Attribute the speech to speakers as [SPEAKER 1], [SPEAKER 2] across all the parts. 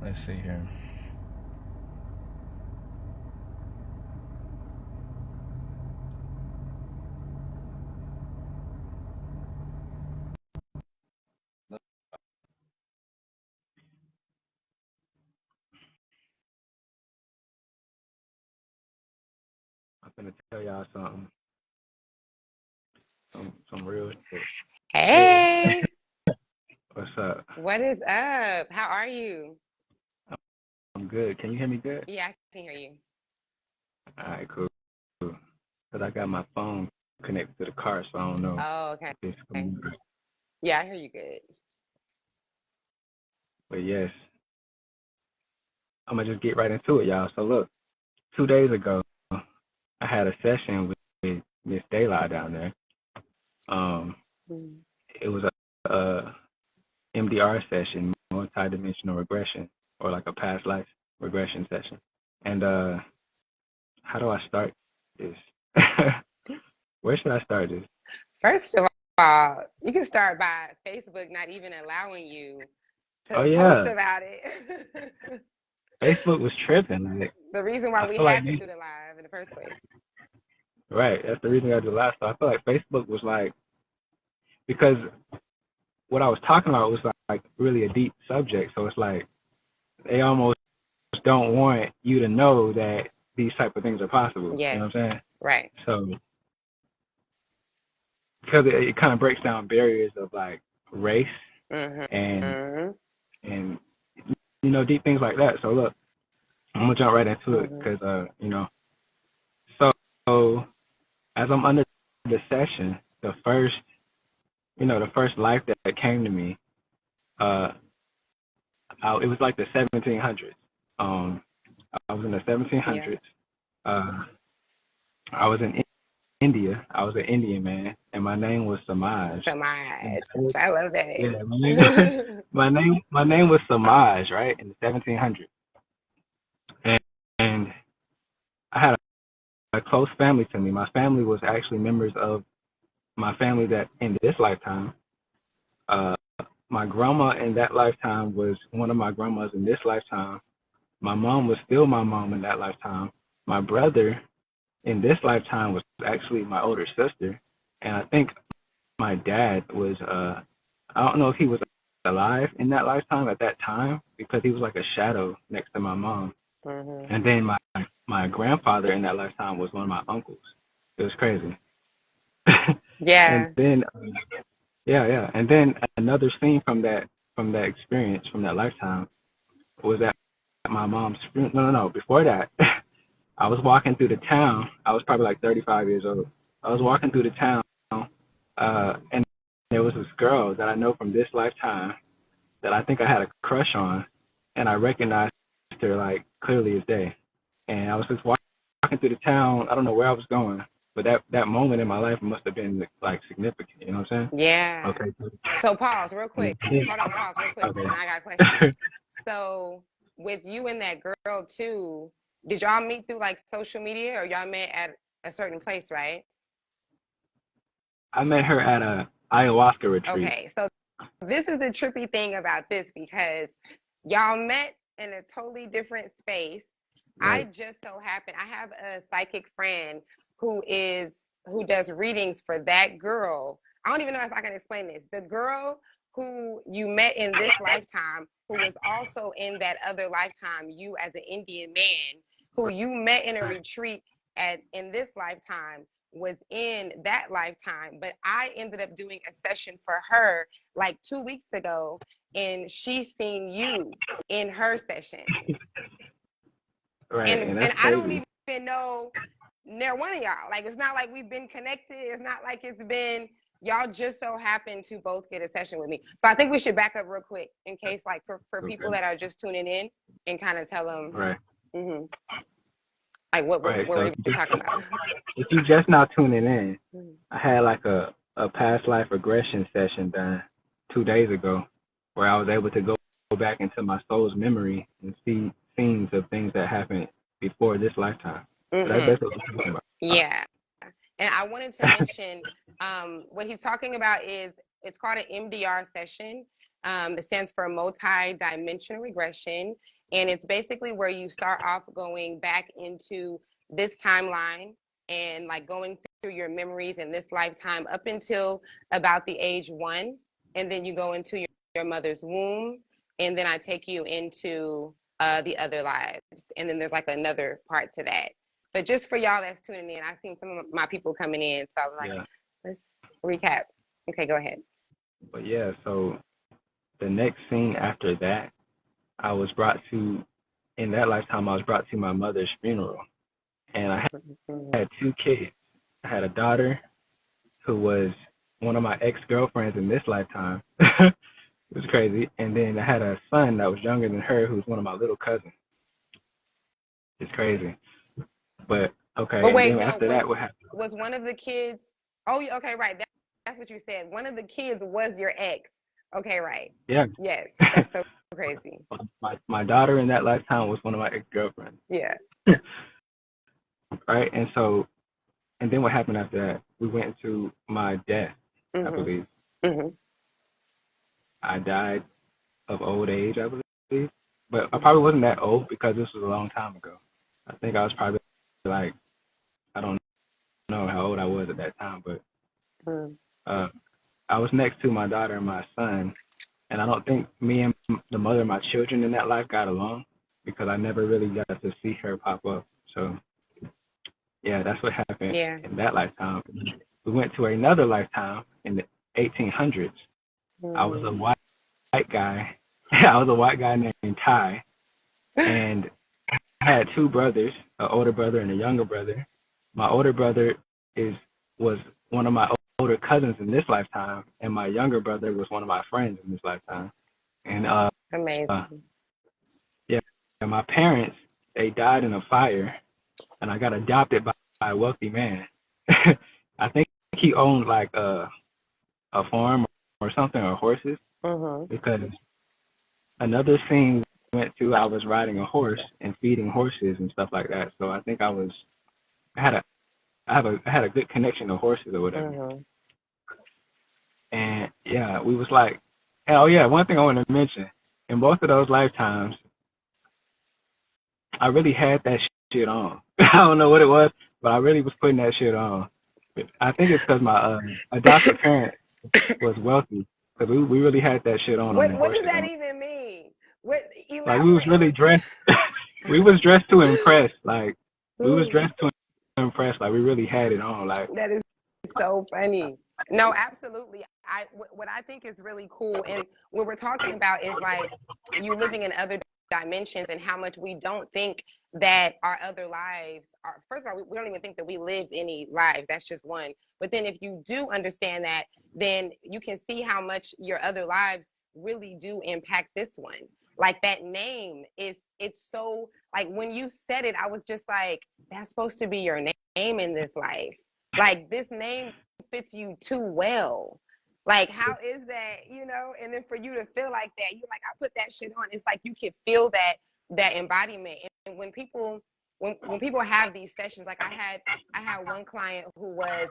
[SPEAKER 1] Let's see here.
[SPEAKER 2] I'm gonna tell y'all some real shit. Hey,
[SPEAKER 3] Hey,
[SPEAKER 2] what's up?
[SPEAKER 3] what is up? How are you?
[SPEAKER 2] I'm good. Can you hear me good?
[SPEAKER 3] Yeah, I can hear you.
[SPEAKER 2] All right, cool. Cause I got my phone connected to the car, so I don't know
[SPEAKER 3] Oh, okay.
[SPEAKER 2] if it's coming.
[SPEAKER 3] Yeah, I hear you good.
[SPEAKER 2] But yes, I'm gonna just get right into it, y'all. So look, 2 days ago, I had a session with Miss Daylight down there. Um,
[SPEAKER 3] Mm.
[SPEAKER 2] it was a MDR session, multi-dimensional regression, or like a past life regression session. And how do I start this? Where should I start this?
[SPEAKER 3] First of all, you can start by Facebook not even allowing you
[SPEAKER 2] Oh
[SPEAKER 3] to post
[SPEAKER 2] yeah,
[SPEAKER 3] about it.
[SPEAKER 2] Facebook was tripping. Like,
[SPEAKER 3] The reason why
[SPEAKER 2] I
[SPEAKER 3] we
[SPEAKER 2] feel like
[SPEAKER 3] had to do the live in the first place.
[SPEAKER 2] right. That's the reason I did last. So I feel like Facebook was like because what I was talking about was like really a deep subject. So it's like they almost don't want you to know that these type of things are possible. You
[SPEAKER 3] Yes,
[SPEAKER 2] know what I'm saying?
[SPEAKER 3] right.
[SPEAKER 2] So because it kind of breaks down barriers of like race and
[SPEAKER 3] Mm-hmm.
[SPEAKER 2] and deep things like that. So look, I'm gonna jump right into it
[SPEAKER 3] Mm-hmm.
[SPEAKER 2] because so as I'm under the session, the first life that came to me, uh, it was like the 1700s. Um, I was in the
[SPEAKER 3] Yeah.
[SPEAKER 2] 1700s. Uh, I was in India. I was an Indian man, and my name was Samaj. And
[SPEAKER 3] Samaj. I love
[SPEAKER 2] yeah,
[SPEAKER 3] that.
[SPEAKER 2] my name, my name was Samaj, right, in the 1700s. And, and I had a close family to me. My family was actually members of my family that in this lifetime. Uh, my grandma in that lifetime was one of my grandmas in this lifetime. My mom was still my mom in that lifetime. My brother in this lifetime was actually my older sister. And I think my dad was, I don't know if he was alive in that lifetime at that time because he was like a shadow next to my mom.
[SPEAKER 3] Mm-hmm.
[SPEAKER 2] And then my grandfather in that lifetime was one of my uncles. It was crazy. And
[SPEAKER 3] Yeah.
[SPEAKER 2] then yeah, yeah. And then another scene from that experience from that lifetime was at my mom's funeral. No, no, no. Before that, I was walking through the town. I was probably like 35 years old. I was walking through the town, and there was this girl that I know from this lifetime that I think I had a crush on, and I recognized her like clearly as day. And I was just walking through the town. I don't know where I was going, but that moment in my life must have been like significant. You know what I'm
[SPEAKER 3] Yeah.
[SPEAKER 2] saying?
[SPEAKER 3] So pause real
[SPEAKER 2] Okay.
[SPEAKER 3] quick. Hold on, pause real quick,
[SPEAKER 2] Okay.
[SPEAKER 3] and I got a question. So with you and that girl too, did y'all meet through like social media or y'all met at a certain place, right?
[SPEAKER 2] I met her at a ayahuasca retreat.
[SPEAKER 3] Okay, so this is the trippy thing about this because y'all met in a totally different space. I
[SPEAKER 2] Right.
[SPEAKER 3] just so happen I have a psychic friend who does readings for that girl. I don't even know if I can explain this. The girl who you met in this lifetime, who was also in that other lifetime, you as an Indian man, who you met in a retreat at in this lifetime was in that lifetime, but I ended up doing a session for her like 2 weeks ago, and she's seen you in her session.
[SPEAKER 2] Right.
[SPEAKER 3] And
[SPEAKER 2] And
[SPEAKER 3] and
[SPEAKER 2] that's
[SPEAKER 3] I don't
[SPEAKER 2] crazy.
[SPEAKER 3] even know near one of y'all. Like it's not like we've been connected. It's not like it's been y'all just so happen to both get a session with me. So I think we should back up real quick in case like for people
[SPEAKER 2] Okay.
[SPEAKER 3] that are just tuning in and kind of tell them
[SPEAKER 2] Right.
[SPEAKER 3] mm-hmm, like what
[SPEAKER 2] Right.
[SPEAKER 3] we're
[SPEAKER 2] So
[SPEAKER 3] even talking about.
[SPEAKER 2] if you just now tuning in,
[SPEAKER 3] Mm-hmm.
[SPEAKER 2] I had like a past life regression session done 2 days ago where I was able to go back into my soul's memory and see scenes of things that happened before this lifetime. So that's
[SPEAKER 3] Mm-hmm.
[SPEAKER 2] basically what I'm talking about.
[SPEAKER 3] Yeah. And I wanted to mention what he's talking about is it's called an MDR session. That stands for multi-dimensional regression. And it's basically where you start off going back into this timeline and like going through your memories in this lifetime up until about the age 1. And then you go into your mother's womb. And then I take you into the other lives. And then there's like another part to that. But just for y'all that's tuning in, I've seen some of my people coming in. So I was like,
[SPEAKER 2] Yeah.
[SPEAKER 3] let's recap. Okay, go ahead.
[SPEAKER 2] But yeah, so the next scene after that, I was brought to, in that lifetime, I was brought to my mother's funeral. And I had 2 kids. I had a daughter who was one of my ex-girlfriends in this lifetime. It was crazy. And then I had a son that was younger than her, who's one of my little cousins. It's crazy. But okay,
[SPEAKER 3] But
[SPEAKER 2] and
[SPEAKER 3] wait,
[SPEAKER 2] then
[SPEAKER 3] no,
[SPEAKER 2] after that, what happened?
[SPEAKER 3] was one of the kids? Oh, okay, right. That's what you said. One of the kids was your ex. Okay, right.
[SPEAKER 2] Yeah.
[SPEAKER 3] Yes, that's so crazy.
[SPEAKER 2] My daughter in that lifetime was one of my ex-girlfriends.
[SPEAKER 3] Yeah.
[SPEAKER 2] Right? And then what happened after that? We went into my death, I
[SPEAKER 3] Mhm.
[SPEAKER 2] believe.
[SPEAKER 3] Mhm.
[SPEAKER 2] I died of old age, I believe. But I probably wasn't that old because this was a long time ago. I think I was probably like, I don't know how old I was at that time, but
[SPEAKER 3] Mhm.
[SPEAKER 2] uh, I was next to my daughter and my son, and I don't think me and the mother of my children in that life got along because I never really got to see her pop up. So yeah, that's what happened
[SPEAKER 3] Yeah.
[SPEAKER 2] in that lifetime. We went to another lifetime in the 1800s. I was a
[SPEAKER 3] Mhm.
[SPEAKER 2] white guy. I was a white guy named Ty, and I had 2 brothers, an older brother and a younger brother. My older brother was one of my older cousins in this lifetime, and my younger brother was one of my friends in this lifetime. And
[SPEAKER 3] Amazing.
[SPEAKER 2] yeah, and my parents, they died in a fire, and I got adopted by a wealthy man. I think he owned like a farm or something, or horses,
[SPEAKER 3] Mhm.
[SPEAKER 2] because another scene we went to, I was riding a horse and feeding horses and stuff like that. So I think I had a I had a good connection to horses or whatever.
[SPEAKER 3] Mhm.
[SPEAKER 2] And yeah, we was like, oh yeah, one thing I want to mention, in both of those lifetimes, I really had that shit on. I don't know what it was, but I really was putting that shit on. I think it's because my adopted parent was wealthy, because we really had that shit on them
[SPEAKER 3] What does
[SPEAKER 2] horses.
[SPEAKER 3] that even mean? What
[SPEAKER 2] Like we was
[SPEAKER 3] elaborate?
[SPEAKER 2] really dressed. We was dressed to impress. Like we was
[SPEAKER 3] Ooh,
[SPEAKER 2] dressed to impress. Like we really had it on. Like
[SPEAKER 3] that is so funny. No, absolutely. What I think is really cool, and what we're talking about is like you living in other dimensions, and how much we don't think that our other lives are. First of all, we don't even think that we lived any lives. That's just one. But then, if you do understand that, then you can see how much your other lives really do impact this one. Like that name it's so like when you said it, I was just like, that's supposed to be your name in this life. Like this name fits you too well. Like how is that, and then for you to feel like that, you like, I put that shit on. It's like you can feel that embodiment. And when people have these sessions, like I had one client who was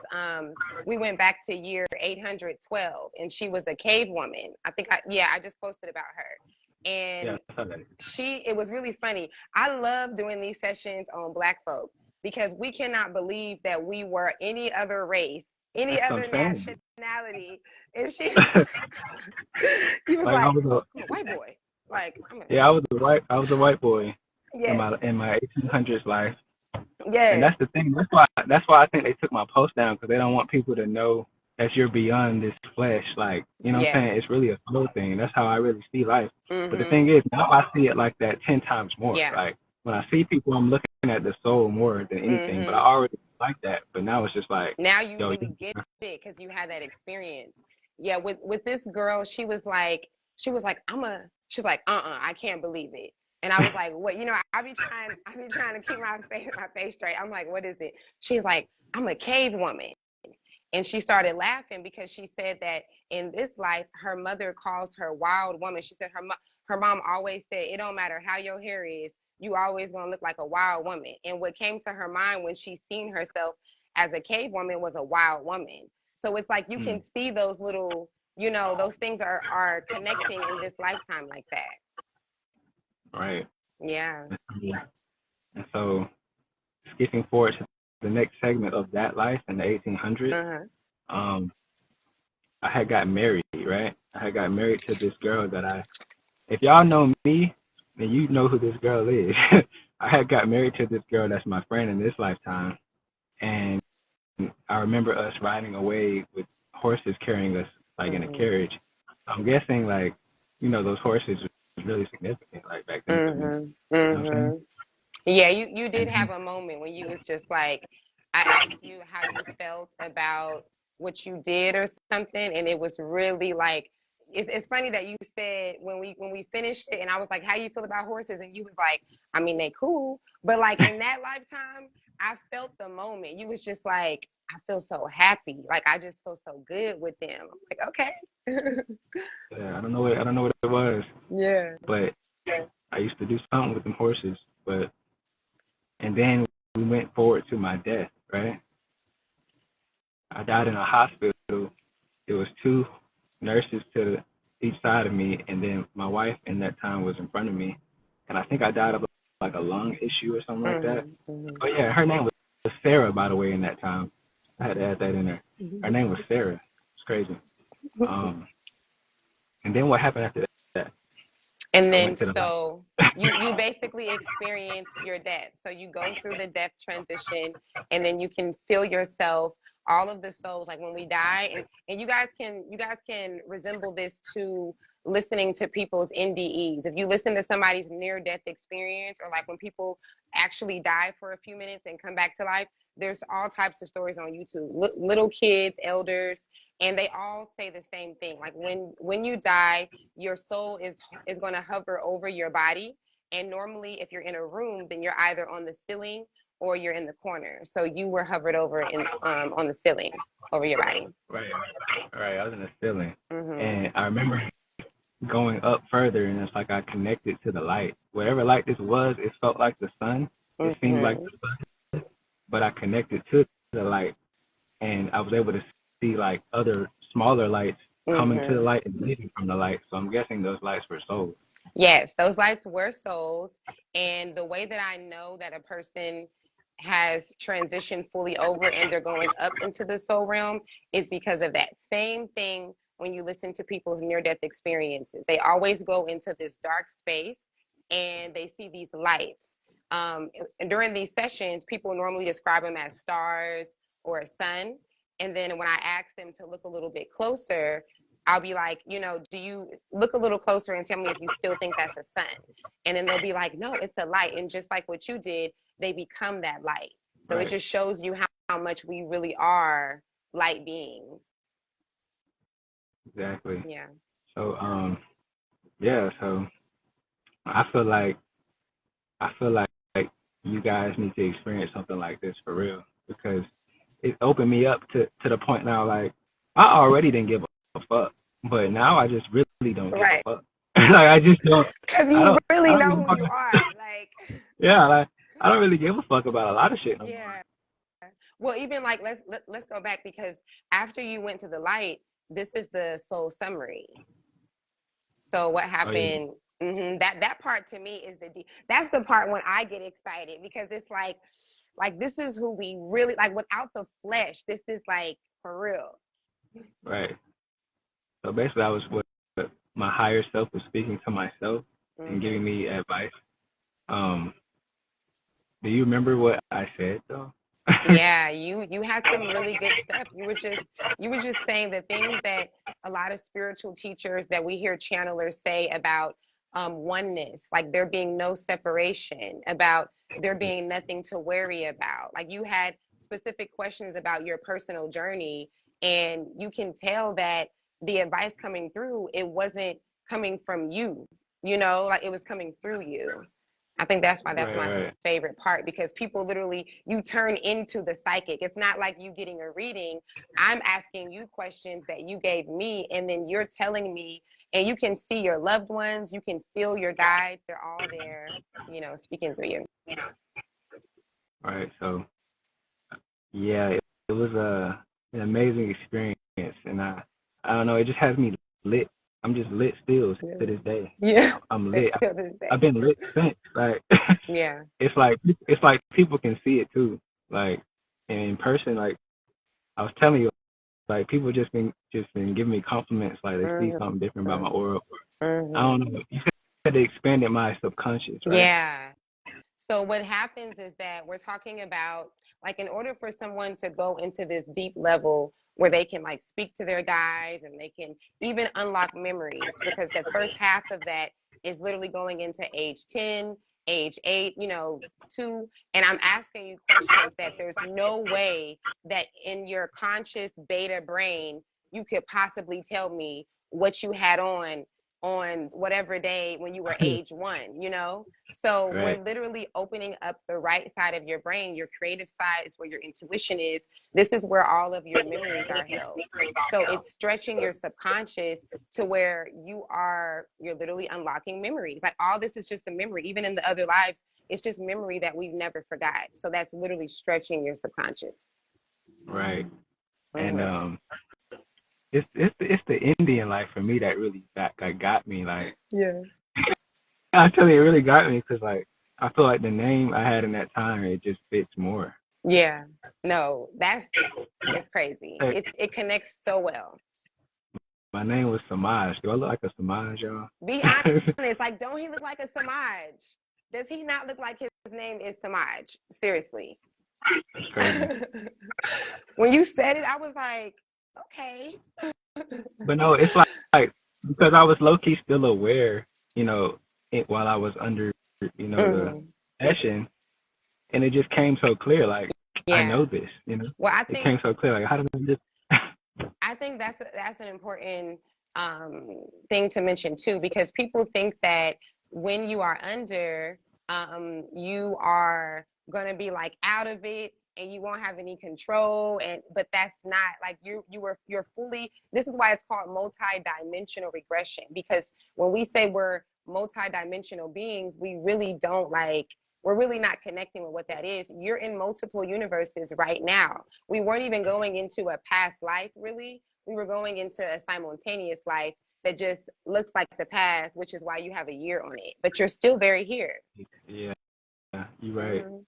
[SPEAKER 3] we went back to year 812, and she was a cave woman. I just posted about her.
[SPEAKER 2] yeah,
[SPEAKER 3] And
[SPEAKER 2] I saw that.
[SPEAKER 3] it was really funny. I love doing these sessions on Black folk because we cannot believe that we were any other race, any
[SPEAKER 2] That's what I'm
[SPEAKER 3] other
[SPEAKER 2] saying.
[SPEAKER 3] nationality. And he was
[SPEAKER 2] Like I
[SPEAKER 3] like,
[SPEAKER 2] was a
[SPEAKER 3] I'm a white boy. Like,
[SPEAKER 2] yeah, I was a white boy in
[SPEAKER 3] yes,
[SPEAKER 2] my 1800s life, and
[SPEAKER 3] yes,
[SPEAKER 2] that's the thing. That's why I think they took my post down, because they don't want people to know that you're beyond this flesh. Like, you know what I'm
[SPEAKER 3] yes.
[SPEAKER 2] saying? It's really a soul thing. That's how I really see life. But the
[SPEAKER 3] Mm-hmm.
[SPEAKER 2] thing is, now I see it like that 10 times more.
[SPEAKER 3] Yeah.
[SPEAKER 2] Like when I see people, I'm looking at the soul more than anything. But I
[SPEAKER 3] Mm-hmm.
[SPEAKER 2] already like that. But now it's just like,
[SPEAKER 3] Now you
[SPEAKER 2] yo,
[SPEAKER 3] really get it because you had that experience. Yeah, with this girl, she was like, she's like, I can't believe it. And I was like, what? I be trying to keep my face straight. I'm like, what is it? She's like, I'm a cave woman. And she started laughing because she said that in this life, her mother calls her wild woman. She said her mom always said, it don't matter how your hair is, you always gonna look like a wild woman. And what came to her mind when she seen herself as a cave woman was a wild woman. So it's like you can
[SPEAKER 2] mm,
[SPEAKER 3] see those little, those things are connecting in this lifetime like that.
[SPEAKER 2] right.
[SPEAKER 3] Yeah.
[SPEAKER 2] And so, skipping forward to the next segment of that life in the 1800s,
[SPEAKER 3] Uh-huh.
[SPEAKER 2] um, I had got married, right? I had got married to this girl that if y'all know me, then you know who this girl is. I had got married to this girl that's my friend in this lifetime, and I remember us riding away with horses carrying us like in a
[SPEAKER 3] Mhm.
[SPEAKER 2] carriage. So I'm guessing like, those horses was really significant like back then for me.
[SPEAKER 3] Mhm.
[SPEAKER 2] You know what I'm
[SPEAKER 3] Mhm. Yeah, you did
[SPEAKER 2] saying?
[SPEAKER 3] have a moment when you was just like, I asked you how you felt about what you did or something, and it was really like, it's funny that you said when we finished it, and I was like, how you feel about horses, and you was like, I mean they cool, but like in that lifetime, I felt the moment. You was just like, I feel so happy, like I just feel so good with them. I'm like, okay.
[SPEAKER 2] Yeah, I don't know what it was,
[SPEAKER 3] Yeah.
[SPEAKER 2] but I used to do something with them horses. But and then we went forward to my death, right? I died in a hospital. It was two nurses each side of me, and then my wife in that time was in front of me, and I think I died of like a lung issue or something like that.
[SPEAKER 3] Mhm. Mhm.
[SPEAKER 2] Oh yeah, her name was Sarah, by the way. In that time, I had to add that in there. Her name was Sarah. It's crazy. Um, and then what happened after that?
[SPEAKER 3] And
[SPEAKER 2] I
[SPEAKER 3] then
[SPEAKER 2] went to the
[SPEAKER 3] so
[SPEAKER 2] light.
[SPEAKER 3] you basically experience your death. So you go through the death transition, and then you can feel yourself, all of the souls, like when we die, and you guys can resemble this to listening to people's NDEs. If you listen to somebody's near death experience, or like when people actually die for a few minutes and come back to life, there's all types of stories on YouTube. Little kids, elders, and they all say the same thing. Like when you die, your soul is going to hover over your body, and normally if you're in a room, then you're either on the ceiling or you're in the corner. So you were hovered over in on the ceiling over your body.
[SPEAKER 2] Right, right. I was in the ceiling,
[SPEAKER 3] Mhm.
[SPEAKER 2] and I remember going up further, and it's like I connected to the light. Whatever light this was, it felt like the sun. It seemed like
[SPEAKER 3] Mhm.
[SPEAKER 2] the sun, but I connected to the light, and I was able to see like other smaller lights coming to the
[SPEAKER 3] Mhm.
[SPEAKER 2] light and leaving from the light. So I'm guessing those lights were souls.
[SPEAKER 3] Yes, those lights were souls. And the way that I know that a person has transitioned fully over and they're going up into the soul realm is because of that same thing. When you listen to people's near death experiences, they always go into this dark space and they see these lights. And during these sessions, people normally describe them as stars or a sun. And then when I ask them to look a little bit closer, I'll be like, do you look a little closer and tell me if you still think that's a sun? And then they'll be like, no, it's a light. And just like what you did, they become that light. So it
[SPEAKER 2] Right.
[SPEAKER 3] just shows you how much we really are light beings.
[SPEAKER 2] Exactly.
[SPEAKER 3] Yeah.
[SPEAKER 2] So yeah. So I feel like I feel like you guys need to experience something like this for real because it opened me up to the point now like I already didn't give a fuck, but now I just really don't give a
[SPEAKER 3] Right.
[SPEAKER 2] fuck. Like I just don't.
[SPEAKER 3] Because
[SPEAKER 2] I
[SPEAKER 3] you
[SPEAKER 2] don't. I
[SPEAKER 3] really
[SPEAKER 2] don't
[SPEAKER 3] know
[SPEAKER 2] give a
[SPEAKER 3] who
[SPEAKER 2] fuck.
[SPEAKER 3] you are. Like,
[SPEAKER 2] Yeah, like I don't really give a fuck about a lot of shit no more.
[SPEAKER 3] yeah. Well, even like let's go back because after you went to the light, this is the soul summary. So what
[SPEAKER 2] Oh yeah.
[SPEAKER 3] happened? That part to me is that's the part when I get excited because it's like this is who we really like without the flesh. This is like for real.
[SPEAKER 2] Right. So basically, I was what my higher self was speaking to myself and giving
[SPEAKER 3] Hmm.
[SPEAKER 2] me advice. Um, do you remember what I said though?
[SPEAKER 3] Yeah, you had some really good stuff. You were just saying the things that a lot of spiritual teachers that we hear channelers say about oneness, like there being no separation, about there being nothing to worry about. Like you had specific questions about your personal journey, and you can tell that the advice coming through, it wasn't coming from you, like it was coming through you. I think that's why that's
[SPEAKER 2] Right,
[SPEAKER 3] my
[SPEAKER 2] right,
[SPEAKER 3] favorite part because people literally you turn into the psychic. It's not like you getting a reading. I'm asking you questions that you gave me and then you're telling me and you can see your loved ones, you can feel your guides, they're all there, speaking through you.
[SPEAKER 2] right. So yeah, it was an amazing experience, and I don't know, it just has me lit I'm just lit still to this day.
[SPEAKER 3] Yeah.
[SPEAKER 2] I'm lit.
[SPEAKER 3] Till this
[SPEAKER 2] I've
[SPEAKER 3] day.
[SPEAKER 2] been lit since. Like
[SPEAKER 3] Yeah.
[SPEAKER 2] it's like people can see it too. Like in person, like I was telling you, like people just been giving me compliments. Like they see
[SPEAKER 3] Mhm.
[SPEAKER 2] something different about my aura. I
[SPEAKER 3] Mhm.
[SPEAKER 2] don't know. You said they expanded my subconscious, right?
[SPEAKER 3] Yeah. So what happens is that we're talking about, like, in order for someone to go into this deep level where they can like speak to their guides and they can even unlock memories, because the first half of that is literally going into age 10, age 8, 2, and I'm asking you questions that there's no way that in your conscious beta brain you could possibly tell me what you had on whatever day when you were age 1. So we're
[SPEAKER 2] Right.
[SPEAKER 3] literally opening up the right side of your brain. Your creative side is where your intuition is. This is where all of your memories are held. So it's stretching your subconscious to where you're literally unlocking memories. Like all this is just a memory. Even in the other lives, it's just memory that we've never forgot. So that's literally stretching your subconscious.
[SPEAKER 2] Right. And
[SPEAKER 3] Mm-hmm.
[SPEAKER 2] it's the Indian life for me that really got me. Like
[SPEAKER 3] Yeah.
[SPEAKER 2] I tell you, it really got me because like I feel like the name I had in that time it just fits more.
[SPEAKER 3] Yeah. No, it's crazy.
[SPEAKER 2] Hey,
[SPEAKER 3] It connects so well.
[SPEAKER 2] my name was Samaj. Do I look like a Samaj, y'all?
[SPEAKER 3] Be honest. Like, don't he look like a Samaj? Does he not look like his name is Samaj? Seriously.
[SPEAKER 2] That's crazy.
[SPEAKER 3] When you said it, I was like, okay.
[SPEAKER 2] But no, it's like because I was low key still aware, while I was under, the
[SPEAKER 3] Hmm.
[SPEAKER 2] session, and it just came so clear. Like I
[SPEAKER 3] Yeah.
[SPEAKER 2] know this.
[SPEAKER 3] Well,
[SPEAKER 2] It came so clear. Like how did I just?
[SPEAKER 3] I think that's an important thing to mention too, because people think that when you are under, you are gonna be like out of it and you won't have any control. But that's not like you're fully. This is why it's called multi-dimensional regression, because when we say we're multi-dimensional beings, we really don't like. We're really not connecting with what that is. You're in multiple universes right now. We weren't even going into a past life, really. We were going into a simultaneous life that just looks like the past, which is why you have a year on it. But you're still very here.
[SPEAKER 2] Yeah, you're right.
[SPEAKER 3] Mm-hmm.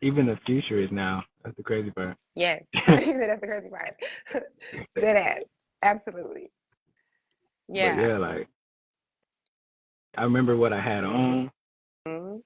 [SPEAKER 2] Even the future is now. That's the crazy part.
[SPEAKER 3] Yes. That's the crazy part. Dead ass. Absolutely.
[SPEAKER 2] But
[SPEAKER 3] Yeah.
[SPEAKER 2] yeah, like I remember what I had on.
[SPEAKER 3] Mm-hmm.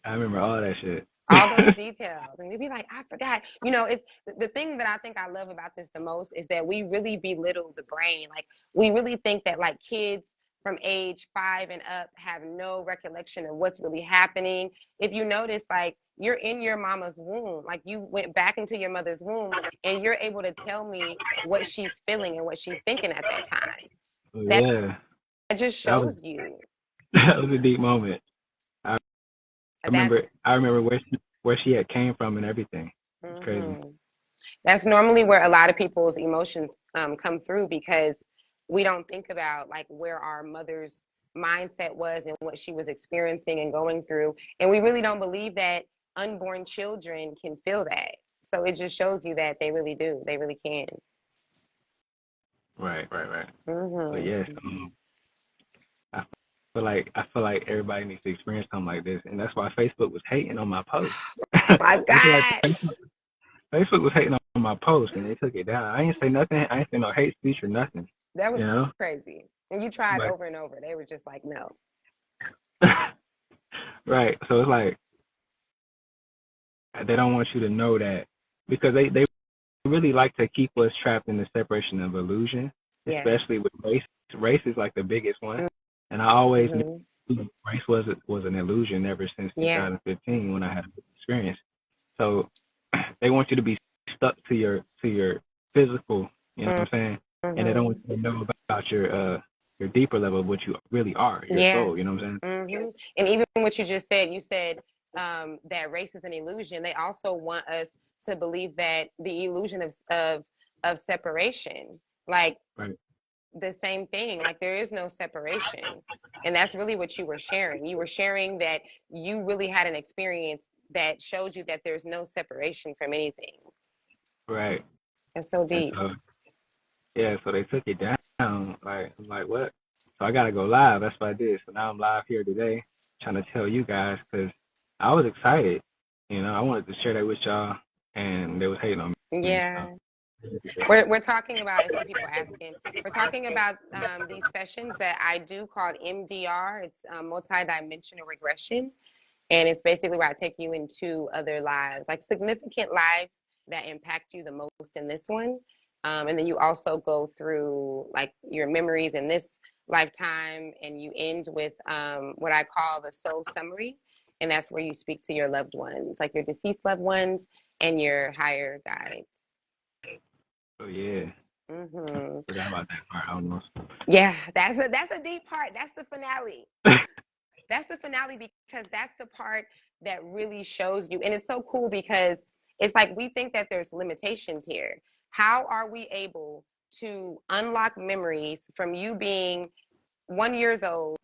[SPEAKER 2] I remember all that shit.
[SPEAKER 3] All those details, and you'd be like, I forgot. It's the thing that I think I love about this the most is that we really belittle the brain. Like we really think that like kids from age 5 and up have no recollection of what's really happening. If you notice, like you're in your mama's womb, like you went back into your mother's womb and you're able to tell me what she's feeling and what she's thinking at that time.
[SPEAKER 2] So
[SPEAKER 3] That
[SPEAKER 2] yeah,
[SPEAKER 3] just
[SPEAKER 2] that was
[SPEAKER 3] shows you
[SPEAKER 2] that was a deep moment. I
[SPEAKER 3] that's
[SPEAKER 2] I remember where she had came from and everything. It's crazy.
[SPEAKER 3] mhm. That's normally where a lot of people's emotions come through, because we don't think about like where our mother's mindset was and what she was experiencing and going through. And we really don't believe that unborn children can feel that. So it just shows you that they really do. They really can.
[SPEAKER 2] Right. But
[SPEAKER 3] Hmm.
[SPEAKER 2] yes, I I feel like everybody needs to experience something like this, and that's why Facebook was hating on my post.
[SPEAKER 3] My
[SPEAKER 2] That's why
[SPEAKER 3] God.
[SPEAKER 2] Facebook was hating on my post, and they took it down. I ain't say nothing. I ain't say no hate speech or nothing.
[SPEAKER 3] That was
[SPEAKER 2] You know,
[SPEAKER 3] crazy. And you tried
[SPEAKER 2] but
[SPEAKER 3] over and over. They were just like, no.
[SPEAKER 2] right. So it's like they don't want you to know that because they really like to keep us trapped in the separation of illusion,
[SPEAKER 3] Yes.
[SPEAKER 2] especially with race. Race is like the biggest one, and I always
[SPEAKER 3] Hmm.
[SPEAKER 2] knew race was an illusion ever since
[SPEAKER 3] Yeah.
[SPEAKER 2] 2015 when I had this experience. So they want you to be stuck to your physical, you know what I'm saying, and they don't want
[SPEAKER 3] Hmm.
[SPEAKER 2] you to know about your deeper level of what you really are, your
[SPEAKER 3] Yeah.
[SPEAKER 2] soul. You know what I'm saying?
[SPEAKER 3] And even what you said that race is an illusion. They also want us to believe that the illusion of separation, like
[SPEAKER 2] Right.
[SPEAKER 3] the same thing, like there is no separation. And that's really what you were sharing. You were sharing that you really had an experience that showed you that there's no separation from anything.
[SPEAKER 2] Right.
[SPEAKER 3] That's so
[SPEAKER 2] And
[SPEAKER 3] deep.
[SPEAKER 2] so yeah, so they took it down, Like, I'm like, what? So I gotta go live. That's what I did. So now I'm live here today, trying to tell you guys because I was excited. I wanted to share that with y'all, and they was hating on me. So.
[SPEAKER 3] Yeah. We're talking about, I see people asking, we're talking about these sessions that I do called MDR. It's multi-dimensional regression. And it's basically where I take you into other lives, like significant lives that impact you the most in this one. And then you also go through like your memories in this lifetime, and you end with what I call the soul summary. And that's where you speak to your loved ones, like your deceased loved ones and your higher guides.
[SPEAKER 2] Oh yeah.
[SPEAKER 3] Mm-hmm.
[SPEAKER 2] Forgot about that part. I don't know.
[SPEAKER 3] Yeah, that's a deep part. That's the finale. That's the finale because that's the part that really shows you. And it's so cool because it's like we think that there's limitations here. How are we able to unlock memories from you being 1 year old,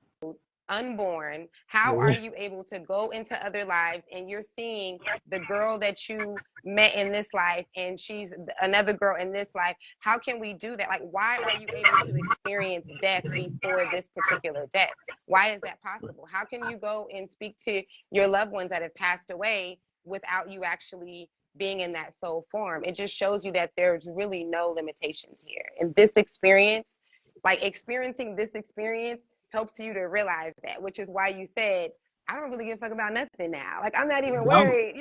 [SPEAKER 3] unborn? How are you able to go into other lives and you're seeing the girl that you met in this life and she's another girl in this life? How can we do that? Like, why are you able to experience death before this particular death? Why is that possible? How can you go and speak to your loved ones that have passed away without you actually being in that soul form? It just shows you that there's really no limitations here. And this experience, like experiencing this experience, helps you to realize that, which is why you said, I don't really give a fuck about nothing now. Like, I'm not even
[SPEAKER 2] No,
[SPEAKER 3] worried,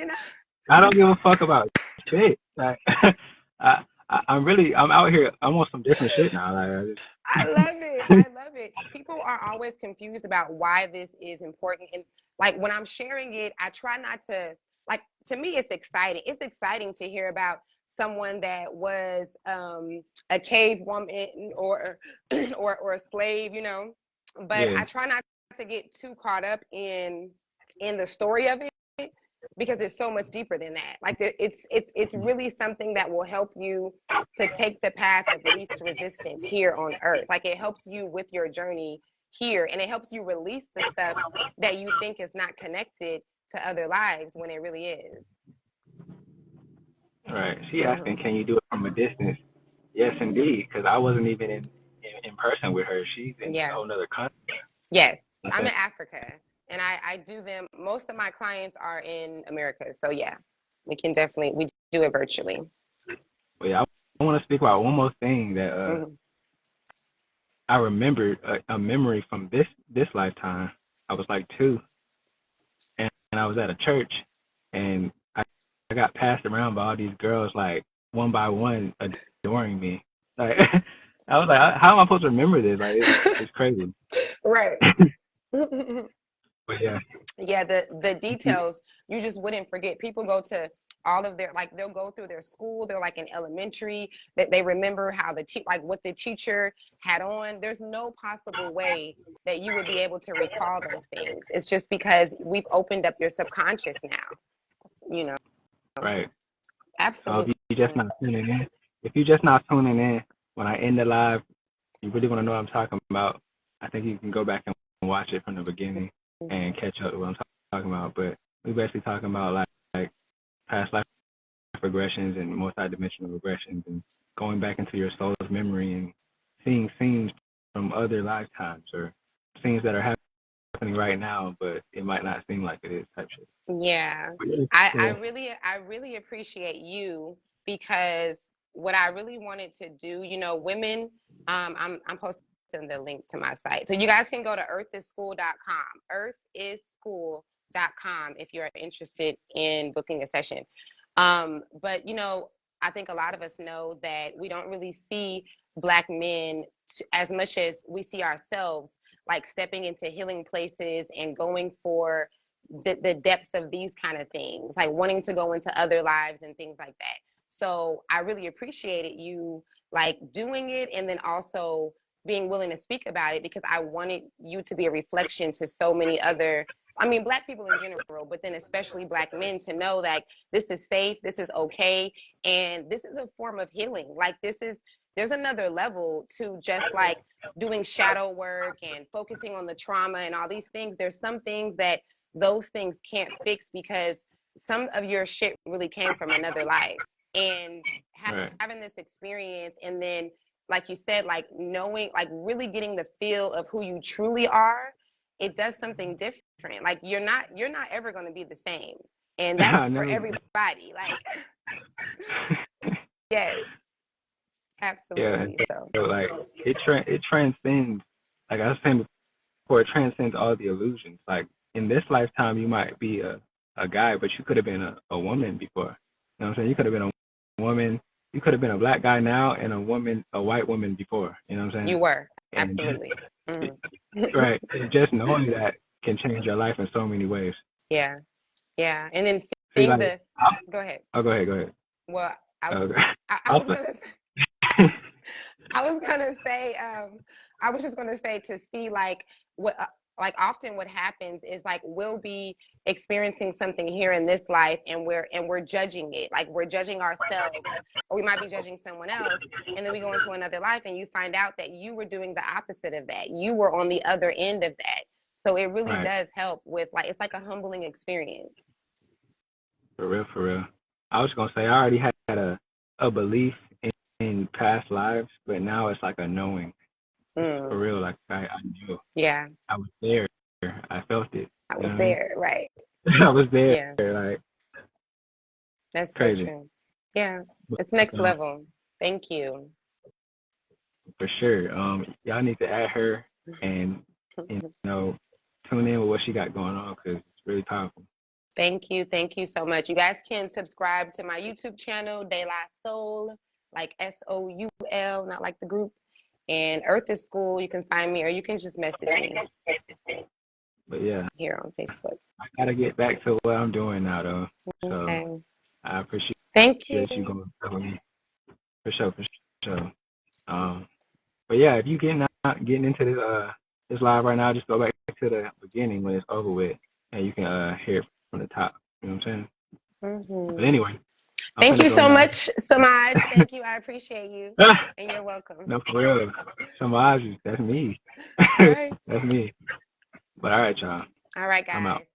[SPEAKER 2] I don't give a fuck about shit. Like, I'm out here. I'm on some different shit now. Like,
[SPEAKER 3] I love it. I love it. People are always confused about why this is important. And like when I'm sharing it, I try not to, like, to me, it's exciting. It's exciting to hear about someone that was a cave woman or, or a slave, but
[SPEAKER 2] yeah,
[SPEAKER 3] I try not to get too caught up in the story of it because it's so much deeper than that. Like it's really something that will help you to take the path of least resistance here on earth. Like it helps you with your journey here, and it helps you release the stuff that you think is not connected to other lives when it really is.
[SPEAKER 2] right. She asking,
[SPEAKER 3] Mm-hmm.
[SPEAKER 2] can you do it from a distance? Yes, indeed. Because I wasn't even in person with her. She's in a
[SPEAKER 3] Yeah.
[SPEAKER 2] whole nother country.
[SPEAKER 3] Yes. I'm
[SPEAKER 2] Okay.
[SPEAKER 3] in Africa, and I do them. Most of my clients are in America, so yeah, we do it virtually.
[SPEAKER 2] But yeah, I want to speak about one more thing that
[SPEAKER 3] Mm-hmm.
[SPEAKER 2] I remembered a memory from this lifetime. I was like 2, and I was at a church, and I got passed around by all these girls, like one by one, adoring me. Like I was like, how am I supposed to remember this? Like it's crazy.
[SPEAKER 3] Right.
[SPEAKER 2] But yeah,
[SPEAKER 3] Yeah, the details you just wouldn't forget. People go to all of their, like, they'll go through their school. They're like in elementary that they remember how like what the teacher had on. There's no possible way that you would be able to recall those things. It's just because we've opened up your subconscious now, you know.
[SPEAKER 2] right. So if
[SPEAKER 3] Absolutely.
[SPEAKER 2] you just not tuning in, if you just not tuning in when I end the live, you really want to know what I'm talking about. I think you can go back and watch it from the beginning and catch up with what I'm talking about. But we basically talking about like past life regressions and multi-dimensional regressions and going back into your soul's memory and seeing scenes from other lifetimes or scenes that are happening right now, but it might not seem like it is type shit.
[SPEAKER 3] Yeah.
[SPEAKER 2] Yeah.
[SPEAKER 3] I really appreciate you because what I really wanted to do, women, I'm posting the link to my site. So you guys can go to earthisschool.com, earthisschool.com if you're interested in booking a session. But I think a lot of us know that we don't really see Black men as much as we see ourselves, like stepping into healing places and going for the depths of these kind of things, like wanting to go into other lives and things like that. So I really appreciated you like doing it and then also being willing to speak about it because I wanted you to be a reflection to so many other, I mean, Black people in general, but then especially Black men to know that this is safe, this is okay, and this is a form of healing. Like there's another level to just like doing shadow work and focusing on the trauma and all these things. There's some things that those things can't fix because some of your shit really came from another life. And
[SPEAKER 2] Right.
[SPEAKER 3] having this experience and then like you said, like knowing, like really getting the feel of who you truly are, it does something different. Like you're not ever going to be the same. And
[SPEAKER 2] I
[SPEAKER 3] that's for
[SPEAKER 2] never.
[SPEAKER 3] everybody. Like, yes,
[SPEAKER 2] Yeah,
[SPEAKER 3] absolutely. So,
[SPEAKER 2] so like it transcends. Like I was saying before, it transcends all the illusions. Like in this lifetime, you might be a guy, but you could have been a woman before. You know what I'm saying? You could have been a woman. You could have been a black guy now and a white woman before. You know what I'm
[SPEAKER 3] you
[SPEAKER 2] saying?
[SPEAKER 3] were.
[SPEAKER 2] And
[SPEAKER 3] Absolutely.
[SPEAKER 2] just,
[SPEAKER 3] Mm-hmm.
[SPEAKER 2] right, and just knowing that can change your life in so many ways.
[SPEAKER 3] Yeah. Yeah. And then
[SPEAKER 2] See,
[SPEAKER 3] seeing
[SPEAKER 2] like,
[SPEAKER 3] the, go ahead.
[SPEAKER 2] go ahead, go ahead.
[SPEAKER 3] Well,
[SPEAKER 2] Okay.
[SPEAKER 3] I was
[SPEAKER 2] Also,
[SPEAKER 3] gonna, I was gonna say, I was just gonna say to see like what, like often what happens is like we'll be experiencing something here in this life, and we're judging it, like we're judging ourselves, or we might be judging someone else, and then we go into another life, and you find out that you were doing the opposite of that. You were on the other end of that. So it really
[SPEAKER 2] right,
[SPEAKER 3] does help with like it's like a humbling experience.
[SPEAKER 2] for real, for real. I was gonna say I already had a belief in past lives, but now it's like a knowing. It's for
[SPEAKER 3] Mm,
[SPEAKER 2] real. Like I knew.
[SPEAKER 3] yeah,
[SPEAKER 2] I was there. I felt it.
[SPEAKER 3] I
[SPEAKER 2] You know
[SPEAKER 3] was
[SPEAKER 2] what I mean?
[SPEAKER 3] there, right?
[SPEAKER 2] I was there.
[SPEAKER 3] Yeah,
[SPEAKER 2] Like
[SPEAKER 3] that's so
[SPEAKER 2] crazy.
[SPEAKER 3] true. Yeah,
[SPEAKER 2] But,
[SPEAKER 3] it's next level. Thank you.
[SPEAKER 2] for sure. Y'all need to add her and you know tune in with what she got going on because it's really powerful.
[SPEAKER 3] Thank you. Thank you so much. You guys can subscribe to my YouTube channel, De La Soul, like Soul, not like the group. And Earth is School. You can find me, or you can just message me
[SPEAKER 2] But yeah,
[SPEAKER 3] here on Facebook.
[SPEAKER 2] I gotta get back to what I'm doing now though. So
[SPEAKER 3] Okay.
[SPEAKER 2] I appreciate
[SPEAKER 3] Thank you.
[SPEAKER 2] you going for me. For sure, for sure. But yeah, if you getting into this live right now, just go back to the beginning when it's over with, and you can hear it from the top. You know what I'm saying? But
[SPEAKER 3] Hmm.
[SPEAKER 2] anyway, I'm
[SPEAKER 3] Thank
[SPEAKER 2] finna
[SPEAKER 3] you
[SPEAKER 2] go
[SPEAKER 3] so
[SPEAKER 2] now.
[SPEAKER 3] much, Samaj. Thank you. I appreciate you. And you're welcome.
[SPEAKER 2] No, for real. Samaj, that's me.
[SPEAKER 3] All right.
[SPEAKER 2] That's me. But all right, y'all.
[SPEAKER 3] All right,
[SPEAKER 2] I'm out.
[SPEAKER 3] guys.